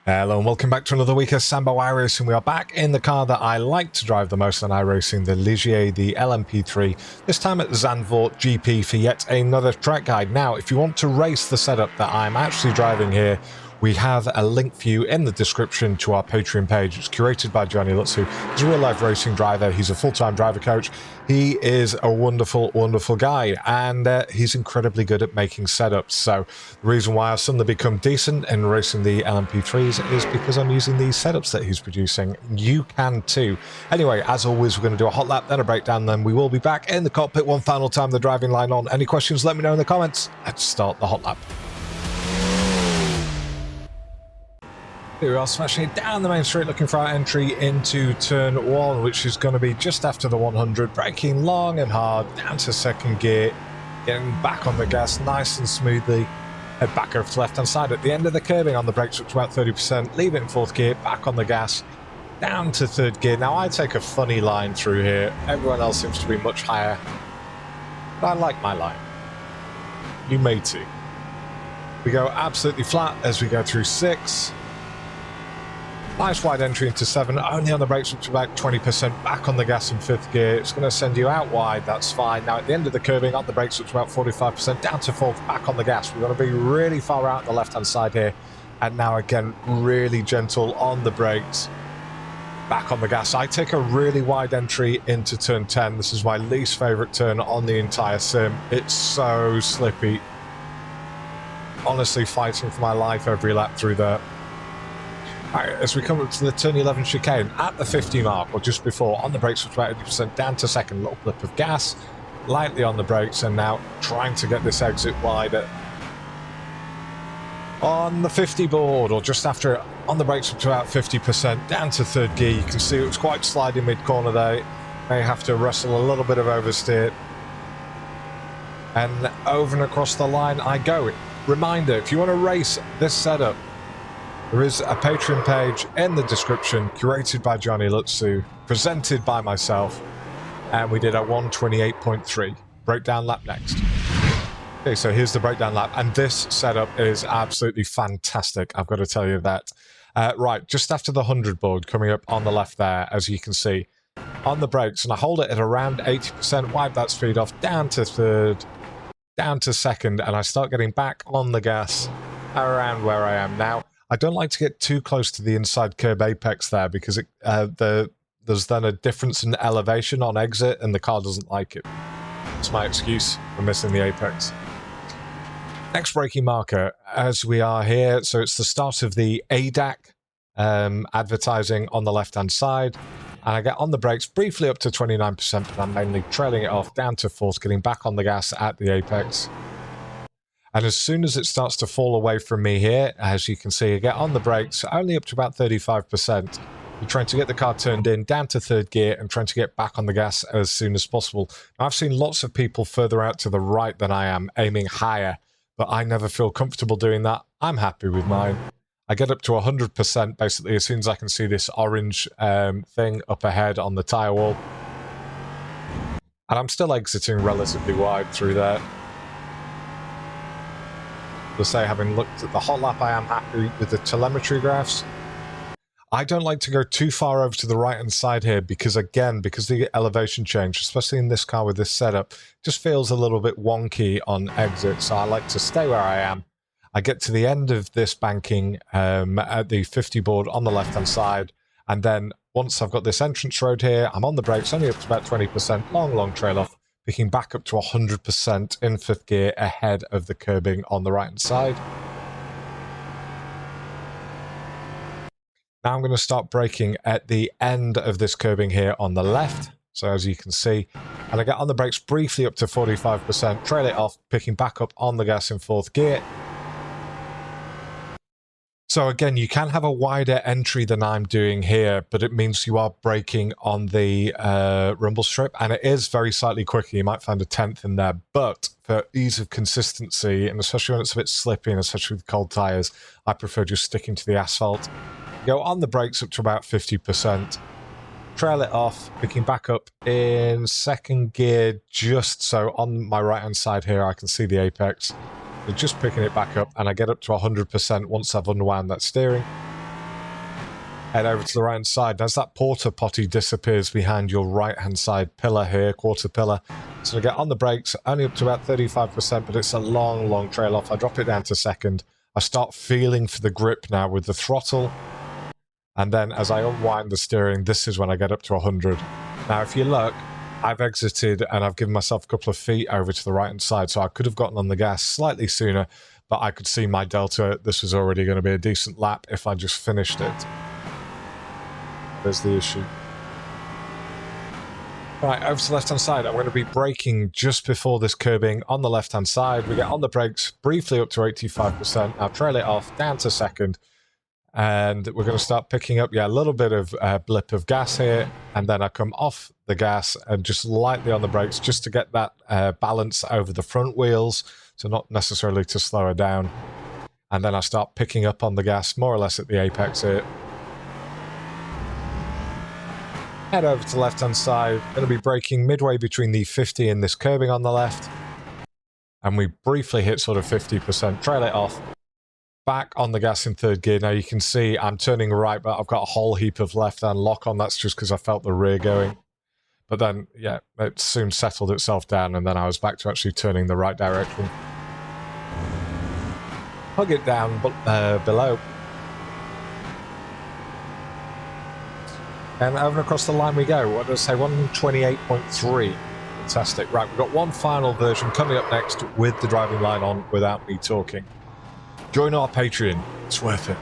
Hello and welcome back to another week of Sambo iRacing. We are back in the car that I like to drive the most on iRacing, the Ligier, the LMP3, this time at Zandvoort GP for yet another track guide. Now, if you want to race the setup that I'm actually driving here, we have a link for you in the description to our Patreon page. It's curated by Gianni Lutzu. He's a real-life racing driver. He's a full-time driver coach. He is a wonderful, wonderful guy, and he's incredibly good at making setups. So the reason why I've suddenly become decent in racing the LMP3s is because I'm using these setups that he's producing. You can too. Anyway, as always, we're going to do a hot lap, then a breakdown, then we will be back in the cockpit one final time, the driving line on. Any questions, let me know in the comments. Let's start the hot lap. Here we are, smashing it down the main street, looking for our entry into turn 1, which is going to be just after the 100, braking long and hard, down to second gear, getting back on the gas nice and smoothly, head back over to left-hand side at the end of the curbing on the brakes, up to about 30%, leave it in fourth gear, back on the gas, down to third gear. Now I take a funny line through here, everyone else seems to be much higher, but I like my line. You may too. We go absolutely flat as we go through 6. Nice wide entry into 7, only on the brakes up to about 20%, back on the gas in 5th gear. It's going to send you out wide, that's fine. Now at the end of the curbing, on the brakes up to about 45%, down to 4th, back on the gas. We're going to be really far out on the left-hand side here. And now again, really gentle on the brakes, back on the gas. I take a really wide entry into turn 10. This is my least favourite turn on the entire sim. It's so slippy. Honestly, fighting for my life every lap through there. Alright, as we come up to the turn 11 chicane, at the 50 mark, or just before, on the brakes up to about 80%, down to second, little blip of gas, lightly on the brakes, and now trying to get this exit wider. On the 50 board, or just after it, on the brakes up to about 50%, down to third gear. You can see it was quite sliding mid-corner there. May have to wrestle a little bit of oversteer. And over and across the line I go. Reminder, if you want to race this setup, there is a Patreon page in the description, curated by Gianni Lutzu, presented by myself, and we did a 128.3. Breakdown lap next. Okay, so here's the breakdown lap, and this setup is absolutely fantastic, I've got to tell you that. Right, just after the 100 board, coming up on the left there, as you can see, on the brakes, and I hold it at around 80%, wipe that speed off, down to third, down to second, and I start getting back on the gas around where I am now. I don't like to get too close to the inside curb apex there because there's then a difference in elevation on exit and the car doesn't like it. That's my excuse for missing the apex. Next braking marker, as we are here, so it's the start of the ADAC advertising on the left-hand side. And I get on the brakes briefly up to 29%, but I'm mainly trailing it off down to 4th, getting back on the gas at the apex. And as soon as it starts to fall away from me here, as you can see, I get on the brakes, only up to about 35%. You're trying to get the car turned in, down to third gear, and trying to get back on the gas as soon as possible. Now, I've seen lots of people further out to the right than I am, aiming higher, but I never feel comfortable doing that. I'm happy with mine. I get up to 100% basically as soon as I can see this orange thing up ahead on the tyre wall. And I'm still exiting relatively wide through there. To say, having looked at the hot lap, I am happy with the telemetry graphs. I don't like to go too far over to the right hand side here because, again, because the elevation change, especially in this car with this setup, just feels a little bit wonky on exit, so I like to stay where I am. I get to the end of this banking at the 50 board on the left hand side, and then once I've got this entrance road here, I'm on the brakes, only up to about 20%, long trail off, picking back up to 100% in 5th gear ahead of the curbing on the right-hand side. Now I'm going to start braking at the end of this curbing here on the left, so as you can see, and I get on the brakes briefly up to 45%, trail it off, picking back up on the gas in 4th gear. So again, you can have a wider entry than I'm doing here, but it means you are braking on the rumble strip, and it is very slightly quicker. You might find a 10th in there, but for ease of consistency, and especially when it's a bit slippy, and especially with cold tyres, I prefer just sticking to the asphalt. Go on the brakes up to about 50%, trail it off, picking back up in 2nd gear, just so on my right-hand side here, I can see the apex. So just picking it back up, and I get up to 100% once I've unwound that steering. Head over to the right hand side. As that porta potty disappears behind your right hand side pillar here, quarter pillar. So I get on the brakes, only up to about 35%, but it's a long trail off. I drop it down to second. I start feeling for the grip now with the throttle. And then as I unwind the steering, this is when I get up to 100. Now, if you look, I've exited and I've given myself a couple of feet over to the right hand side. So I could have gotten on the gas slightly sooner, but I could see my delta. This was already going to be a decent lap if I just finished it. There's the issue. Right, over to the left-hand side. I'm going to be braking just before this curbing on the left-hand side. We get on the brakes briefly up to 85%. Now trail it off down to second. And we're going to start picking up, a little bit of blip of gas here. And then I come off the gas and just lightly on the brakes just to get that balance over the front wheels. So not necessarily to slow her down. And then I start picking up on the gas more or less at the apex here. Head over to the left-hand side. Going to be braking midway between the 50 and this curbing on the left. And we briefly hit sort of 50%. Trail it off. Back on the gas in third gear. Now you can see I'm turning right, but I've got a whole heap of left-hand lock on. That's just because I felt the rear going. But then, it soon settled itself down, and then I was back to actually turning the right direction. Hug it down below. And over and across the line we go. What did I say? 128.3. Fantastic. Right, we've got one final version coming up next with the driving line on without me talking. Join our Patreon. It's worth it.